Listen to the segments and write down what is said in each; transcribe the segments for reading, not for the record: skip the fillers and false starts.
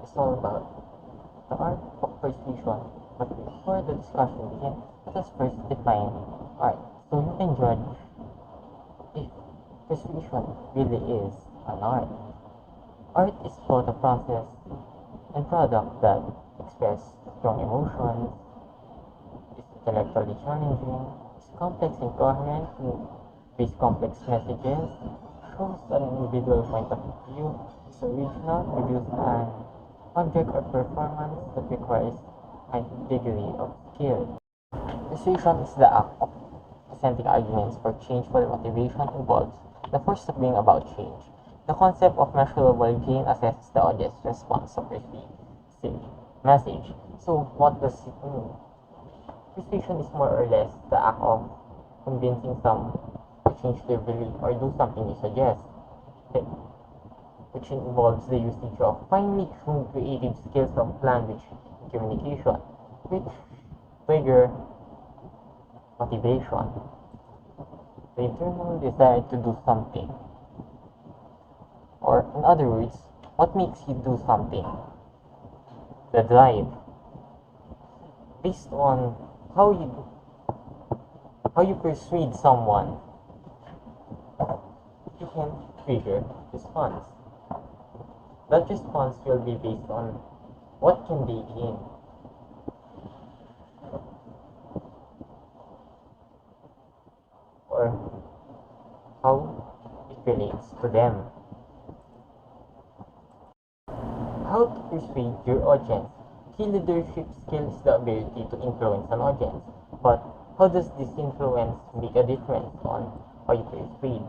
is all about the art of persuasion. But before the discussion begins, let us first define art. So you can judge if persuasion really is an art. Art is both a process and product that express strong emotions, is intellectually challenging, is complex and coherent, conveys complex messages, shows an individual point of view, is original, produces an object or performance that requires a high degree of skill. Persuasion is the act of presenting arguments for change while motivation involves the force of bringing about change. The concept of measurable gain assesses the audience response to perceived message. So what does it mean? Persuasion is more or less the act of convincing some to change their belief or do something you suggest, which involves the usage of finely tuned creative skills of language and communication, which trigger motivation, the internal desire to do something, or in other words, what makes you do something, the drive, based on how you persuade someone, you can trigger response. That response will be based on what can they gain, or how it relates to them. How to persuade your audience. Key leadership skill is the ability to influence an audience. But how does this influence make a difference on how you persuade?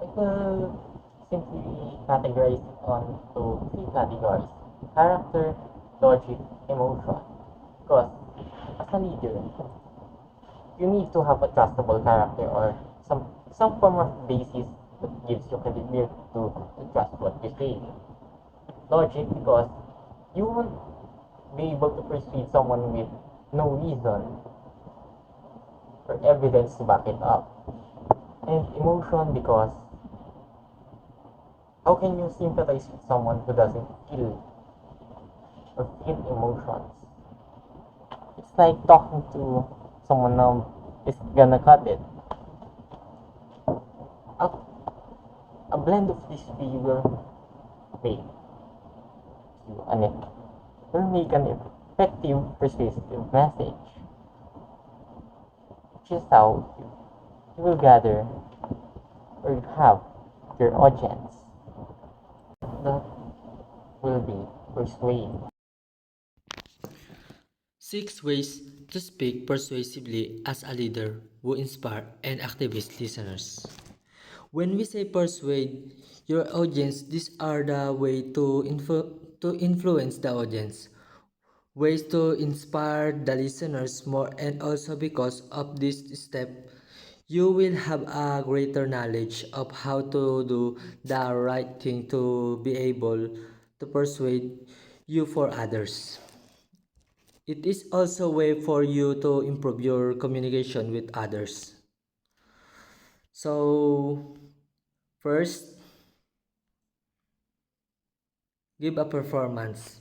I will simply categorize it onto three categories: character, logic, emotion. Because as a leader, you need to have a trustable character or some form of basis that gives you credibility to trust what you say. Logic, because you won't be able to persuade someone with no reason or evidence to back it up. And emotion, because how can you sympathize with someone who doesn't feel or feel emotions? It's like talking to someone now is gonna cut it. A, a blend of these three make will make an effective persuasive message, which is how you will gather or have your audience that will be persuaded. 6 ways to speak persuasively as a leader who inspire and activate listeners. When we say persuade your audience, these are the way to influence the audience, ways to inspire the listeners more, and also because of this step, you will have a greater knowledge of how to do the right thing to be able to persuade you for others. It is also a way for you to improve your communication with others. So, first, give a performance.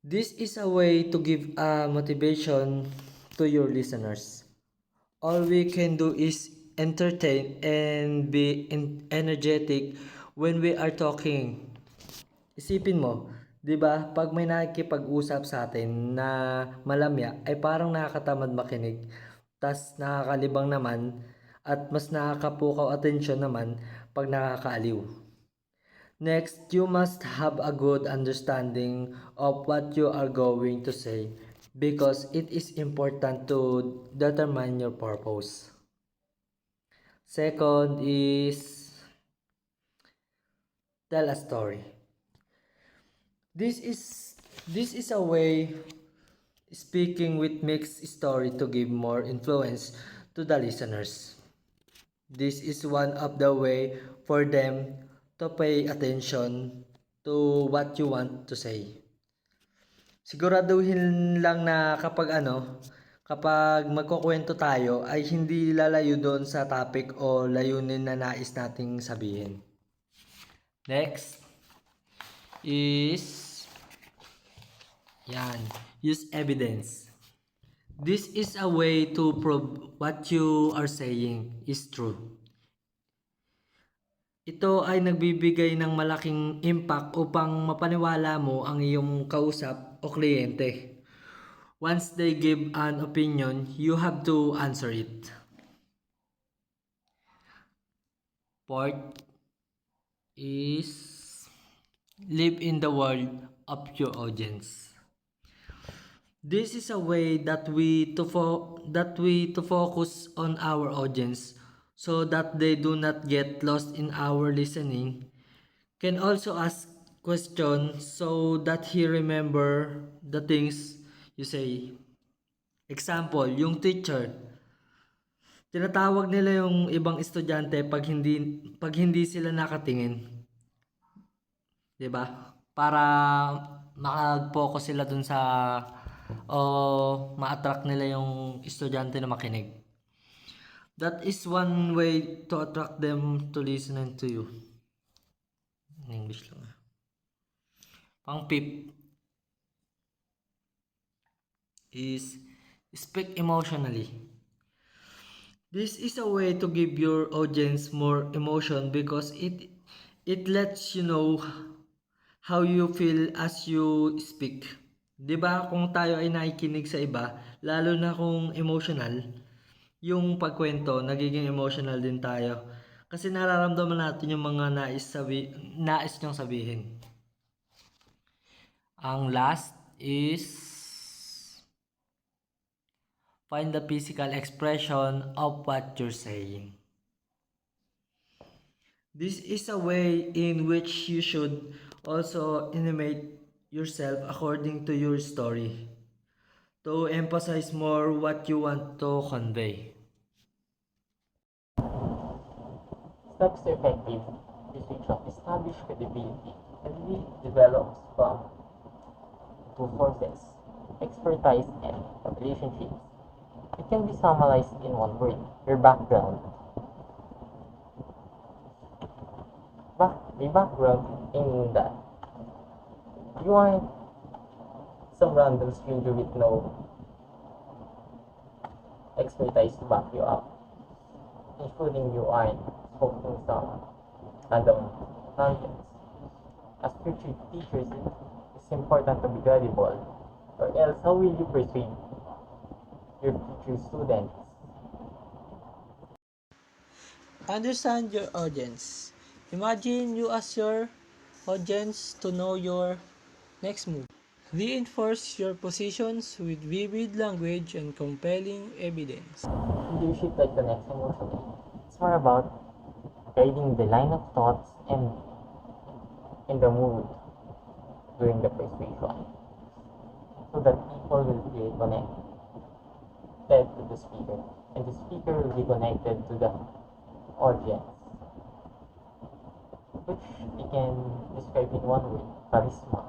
This is a way to give a motivation to your listeners. All we can do is entertain and be energetic when we are talking. Isipin mo, 'di ba? Pag may nakikipag-usap sa atin na malamya ay parang nakakatamad makinig. Tas nakakalibang naman at mas nakakapukaw atensyon naman pag nakakaaliw. Next, you must have a good understanding of what you are going to say because it is important to determine your purpose. Second is tell a story. This is this is a way speaking with mixed story to give more influence to the listeners. This is one of the way for them to pay attention to what you want to say. Siguraduhin lang na kapag magkukuwento tayo ay hindi lalayo doon sa topic o layunin na nais nating sabihin. Next is yan, use evidence. This is a way to prove what you are saying is true. Ito ay nagbibigay ng malaking impact upang mapaniwala mo ang iyong kausap o kliyente. Once they give an opinion, you have to answer it. Fourth is live in the world of your audience. This is a way that we to focus on our audience so that they do not get lost in our listening. Can also ask questions so that he remember the things you say. Example, yung teacher, tinatawag nila yung ibang estudyante pag hindi sila nakatingin, 'di ba? Para makag-focus sila dun sa o ma-attract nila yung estudyante na makinig. That is one way to attract them to listen to you. In English lang. Pang-fifth is speak emotionally. This is a way to give your audience more emotion because it lets you know how you feel as you speak. 'Di ba kung tayo ay nakikinig sa iba, lalo na kung emotional, yung pagkwento, nagiging emotional din tayo. Kasi nararamdaman natin yung mga nais niyong sabihin. Ang last is find the physical expression of what you're saying. This is a way in which you should also animate yourself according to your story to emphasize more what you want to convey. Steps to effective persuasion: establish credibility. Credibility develops from two sources: expertise and relationships. It can be summarized in one word: your background. Your background in that you aren't some random stranger with no expertise to back you up, including you aren't spoken some random nonsense. As future teachers, it's important to be credible, or else how will you persuade your future students? Understand your audience. Imagine you ask your audience to know your next move. Reinforce your positions with vivid language and compelling evidence. Leadership like the next emotionally. It's more about guiding the line of thoughts and in the mood during the persuasion, so that people will feel connected to the speaker, and the speaker will be connected to the audience, which we can describe in one word: charisma.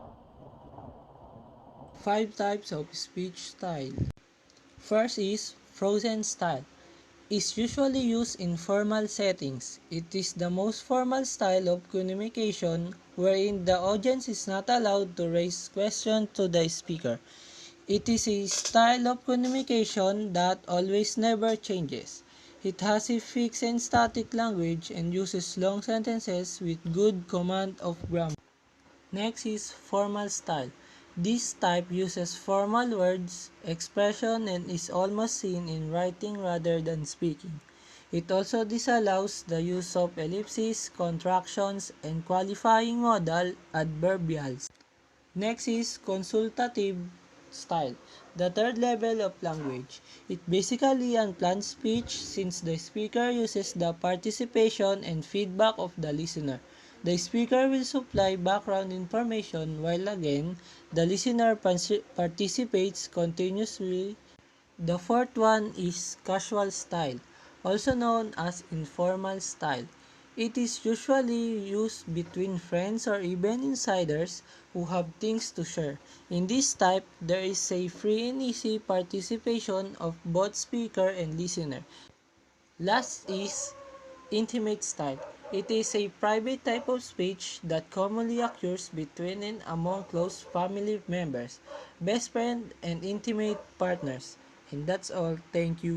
5 types of speech style. First is frozen style. Is usually used in formal settings. It is the most formal style of communication wherein the audience is not allowed to raise questions to the speaker. It is a style of communication that always never changes. It has a fixed and static language and uses long sentences with good command of grammar. Next is formal style. This type uses formal words, expression, and is almost seen in writing rather than speaking. It also disallows the use of ellipses, contractions, and qualifying modal adverbials. Next is consultative style, the third level of language. It basically unplanned speech since the speaker uses the participation and feedback of the listener. The speaker will supply background information while again, the listener participates continuously. The fourth one is casual style, also known as informal style. It is usually used between friends or even insiders who have things to share. In this type, there is a free and easy participation of both speaker and listener. Last is intimate style. It is a private type of speech that commonly occurs between and among close family members, best friends, and intimate partners. And that's all. Thank you.